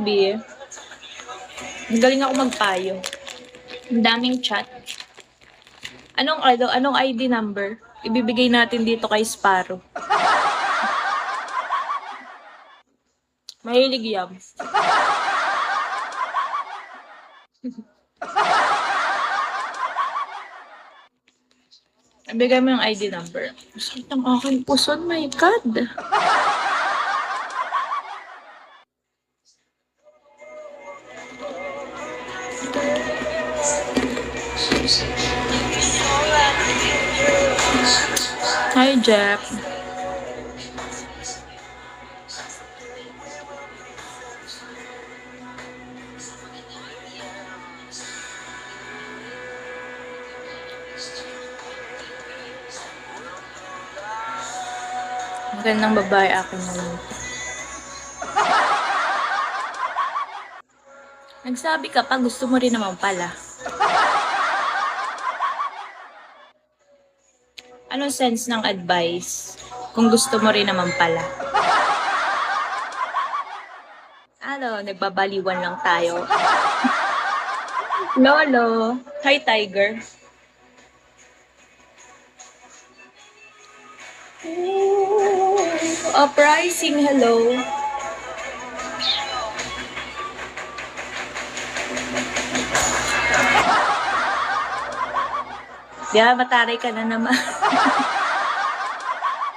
B. Galing ako magpayo. Ang daming chat. Anong ID number? Ibibigay natin dito kay Sparrow. Mahilig yan. Ibigay mo yung ID number. Sakit ang aking puson, my God. Hi, Jeff. Magandang babae akin naman. Nagsabi ka pa, gusto mo rin naman pala. Anong sense ng advice kung gusto mo rin naman pala? Ano, nagbabaliwan lang tayo. Lolo. Hi, Tiger. Uprising, hello. Diya, mataray ka na naman.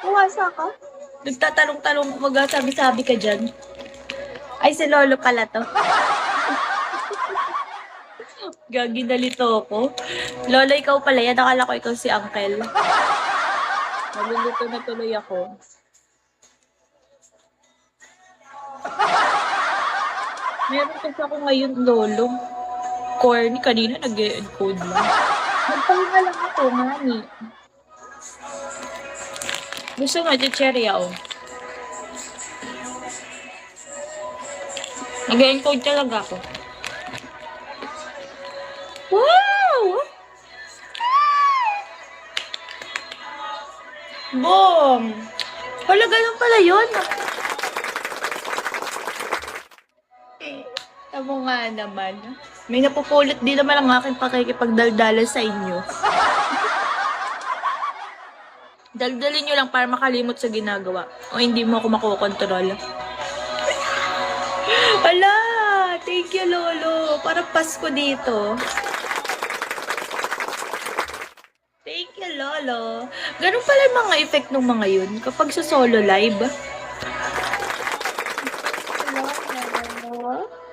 Uwasa ka? Nagtatalong-talong, mag-sabi-sabi ka dyan. Ay, si Lolo pala to. Gagi, nalito ako. Lolo, ikaw pala yan. Nakala ko ikaw si Uncle. Nalilito na tuloy ako. Meron kasi ako ngayon, Lolo. Corny, kanina nag-encode lang. Nagpahinga lang ako, mani. Gusto mo, chicherya, oh. Nag-encode talaga ako. Wow! Boom! Wala, ganun pala yun. Tamo nga naman. May napupulot din naman ang aking pakikipagdaldala sa inyo. Daldalin nyo lang para makalimot sa ginagawa. O hindi mo ako makokontrol. Hala! Thank you, Lolo. Parang Pasko dito. Thank you, Lolo. Ganun pala yung mga effect ng mga yun kapag sa solo live. Hello, Lolo.